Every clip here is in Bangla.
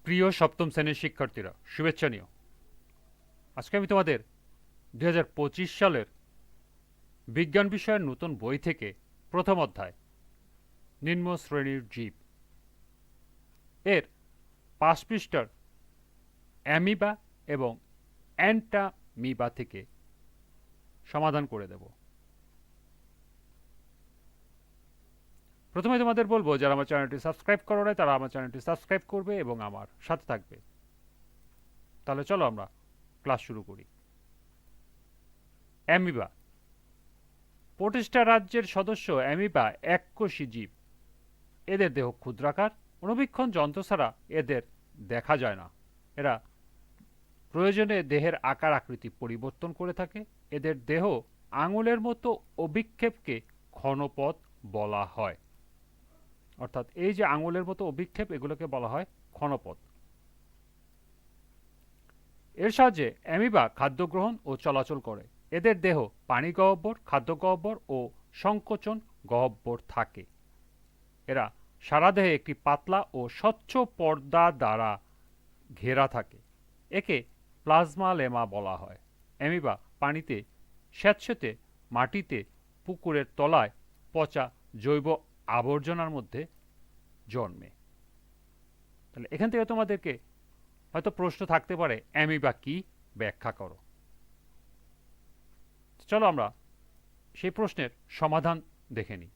প্রিয় সপ্তম শ্রেণীর শিক্ষার্থীরা, শুভেচ্ছা নিও। আজকে আমি তোমাদের 2025 সালের বিজ্ঞান বিষয়ের নতুন বই থেকে প্রথম অধ্যায় নিম্ন শ্রেণীর জীব এর 5 পৃষ্ঠার অ্যামিবা এবং অ্যান্টামিবা থেকে সমাধান করে দেব। প্রথমে তোমাদের বলবো, যারা আমার চ্যানেলটি সাবস্ক্রাইব করো নাই তারা আমার চ্যানেলটি সাবস্ক্রাইব করবে এবং আমার সাথে থাকবে। তাহলে চলো আমরা ক্লাস শুরু করি। অ্যামিবা প্রোটিস্টা রাজ্যের সদস্য অ্যামিবা এককোষী জীব। এদের দেহ ক্ষুদ্রাকার, অণুবীক্ষণ যন্ত্র ছাড়া এদের দেখা যায় না। এরা প্রয়োজনে দেহের আকার আকৃতি পরিবর্তন করে থাকে। এদের দেহ আঙুলের মতো অভিক্ষেপকে ক্ষণপথ বলা হয়। অর্থাৎ এই যে আঙুলের মতো অভিক্ষেপ, এগুলোকে বলা হয় ক্ষণপথ। এর সাহায্যে অ্যামিবা খাদ্য গ্রহণ ও চলাচল করে। এদের দেহ পানি গহ্বর, খাদ্য গহ্বর ও সংকোচন গহ্বর থাকে। এরা সারা দেহে একটি পাতলা ও স্বচ্ছ পর্দা দ্বারা ঘেরা থাকে। একে প্লাজমা লেমা বলা হয়। অ্যামিবা পানিতে, স্যাঁতসেঁতে মাটিতে, পুকুরের তলায় পচা জৈব আবর্জনার মধ্যে জন্মে। তাহলে এখান থেকে তোমাদেরকে হয়তো প্রশ্ন থাকতে পারে, অ্যামিবা কি, ব্যাখ্যা করো। চলো আমরা সেই প্রশ্নের সমাধান দেখে নিই।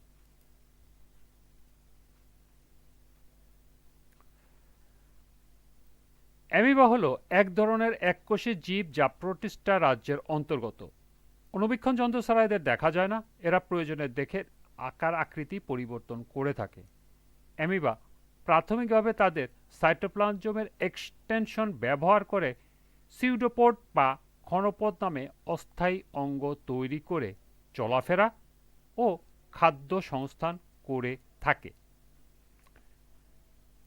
অ্যামিবা হলো এক ধরনের এককোষী জীব যা প্রোটিস্টা রাজ্যের অন্তর্গত। অণুবীক্ষণ যন্ত্র ছাড়া এদের দেখা যায় না। এরা প্রয়োজনে দেখে আকার আকৃতি পরিবর্তন করে থাকে। অ্যামিবা প্রাথমিকভাবে তাদের সাইটোপ্লাজমের এক্সটেনশন ব্যবহার করে সিউডোপোড বা ক্ষণপথ নামে অস্থায়ী অঙ্গ তৈরি করে চলাফেরা ও খাদ্য সংস্থান করে থাকে।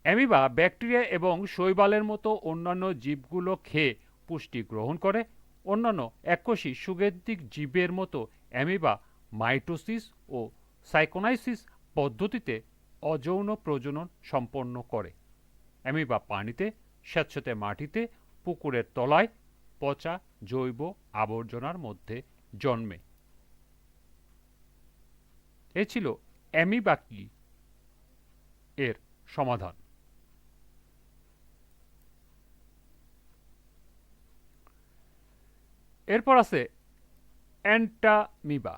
অ্যামিবা ব্যাকটেরিয়া এবং শৈবালের মতো অন্যান্য জীবগুলো খেয়ে পুষ্টি গ্রহণ করে। অন্যান্য এককোষী সুগেন্ধিক জীবের মতো অ্যামিবা মাইটোসিস ও সাইকোনাইসিস পদ্ধতিতে অযৌন প্রজনন সম্পন্ন করে। অ্যামিবা পানিতে, স্যাঁতসেঁতে মাটিতে, পুকুরের তলায় পচা জৈব আবর্জনার মধ্যে জন্মে। এ ছিল অ্যামিবা কি এর সমাধান। এরপর আছে অ্যান্টামিবা।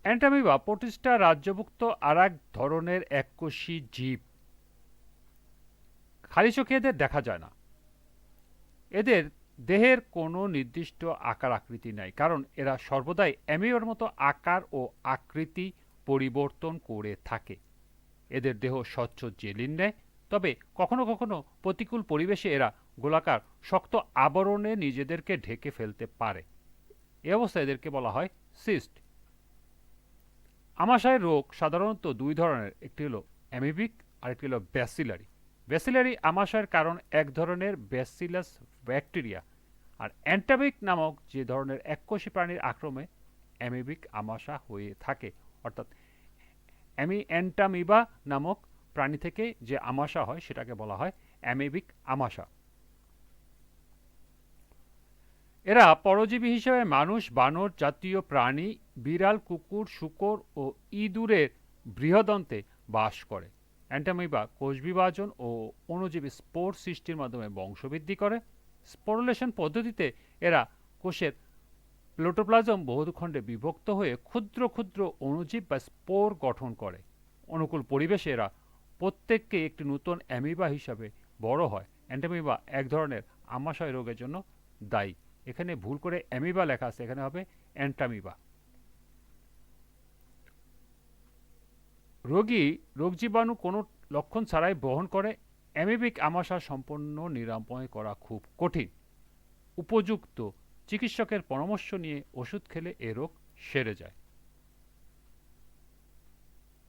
অ্যান্টামিবা প্রোটিস্টা রাজ্যভুক্ত আরেক ধরনের এককোষী জীব। খালি চোখে এদের দেখা যায় না। এদের দেহের কোনো নির্দিষ্ট আকার আকৃতি নাই, কারণ এরা সর্বদাই অ্যামিবার মতো আকার ও আকৃতি পরিবর্তন করে থাকে। এদের দেহ স্বচ্ছ জেলির ন্যায়, তবে কখনো কখনো প্রতিকূল পরিবেশে এরা গোলাকার শক্ত আবরণে নিজেদেরকে ঢেকে ফেলতে পারে। এ অবস্থায় এদেরকে বলা হয় সিস্ট। আমাশয় রোগ সাধারণত দুই ধরনের, একটি হলো অ্যামিবিক আর একটি হলো ব্যাসিলারি। ব্যাসিলারি আমাশয়ের কারণ এক ধরনের ব্যাসিলাস ব্যাকটেরিয়া, আর অ্যান্টামিক নামক যে ধরনের এককোষী প্রাণীর আক্রমে অ্যামিবিক আমাশা হয়ে থাকে। অর্থাৎ অ্যান্টামিবা নামক প্রাণী থেকে যে আমাশা হয় সেটাকে বলা হয় অ্যামিবিক আমাশা। এরা পরজীবী হিসেবে মানুষ, বানর জাতীয় প্রাণী, বিড়াল, কুকুর, শূকর ও ইঁদুরের বৃহদন্তে বাস করে। অ্যান্টামিবা কোষ বিভাজন ও অণুজীবী স্পোর সৃষ্টির মাধ্যমে বংশবৃদ্ধি করে। স্পোরুলেশন পদ্ধতিতে এরা কোষের প্লোটোপ্লাজম বহুখণ্ডে বিভক্ত হয়ে ক্ষুদ্র ক্ষুদ্র অণুজীব বা স্পোর গঠন করে। অনুকূল পরিবেশে এরা প্রত্যেককে একটি নতুন অ্যামিবা হিসাবে বড় হয়। অ্যান্টামিবা এক ধরনের আমাশয় রোগের জন্য দায়ী। এখানে ভুল করে অ্যামিবা লেখা আছে, এখানে হবে অ্যান্টামিবা। রোগী রোগ জীবাণু কোনো লক্ষণ ছাড়াই বহন করে। অ্যামিবিক আমাশা সম্পূর্ণ নিরাময় করা খুব কঠিন। উপযুক্ত চিকিৎসকের পরামর্শ নিয়ে ওষুধ খেলে এ রোগ সেরে যায়।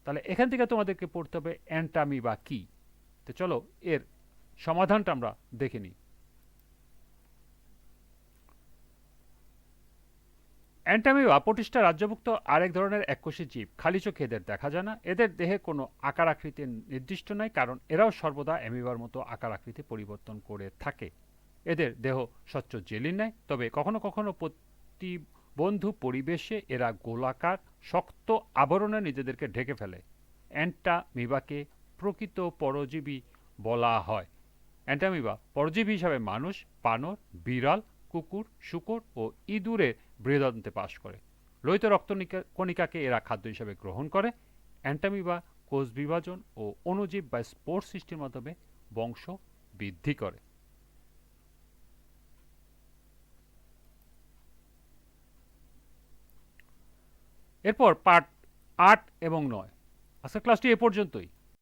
তাহলে এখান থেকে তোমাদেরকে পড়তে হবে অ্যান্টামিবা কি। তো চলো এর সমাধানটা আমরা দেখে নিই। অ্যান্টামিবা প্রতিষ্ঠা রাজ্যভুক্ত আরেক ধরনের এককোষী জীব। খালি চোখে এদের দেখা যায় না। এদের দেহে কোনো আকার আকৃতি নির্দিষ্ট নয়, কারণ এরাও সর্বদা অ্যামিবার মতো আকার আকৃতি পরিবর্তন করে থাকে। এদের দেহ স্বচ্ছ জেলির ন্যায়, তবে কখনো কখনো প্রতিবন্ধু পরিবেশে এরা গোলাকার শক্ত আবরণে নিজেদেরকে ঢেকে ফেলে। অ্যান্টামিবাকে প্রকৃত পরজীবী বলা হয়। অ্যান্টামিবা পরজীবী হিসাবে মানুষ, বানর, বিড়াল, কুকুর, শূকর ও ইঁদুরের বৃহদন্তে বাস করে। লোহিত কণিকাকে এরা খাদ্য হিসাবে গ্রহণ করে। অ্যান্টামিবা কোষ বিভাজন ও অণুজীব বা স্পোর সৃষ্টির মাধ্যমে বংশ বৃদ্ধি করে। এরপর পার্ট 8 এবং 9। আজকের ক্লাসটি এ পর্যন্তই।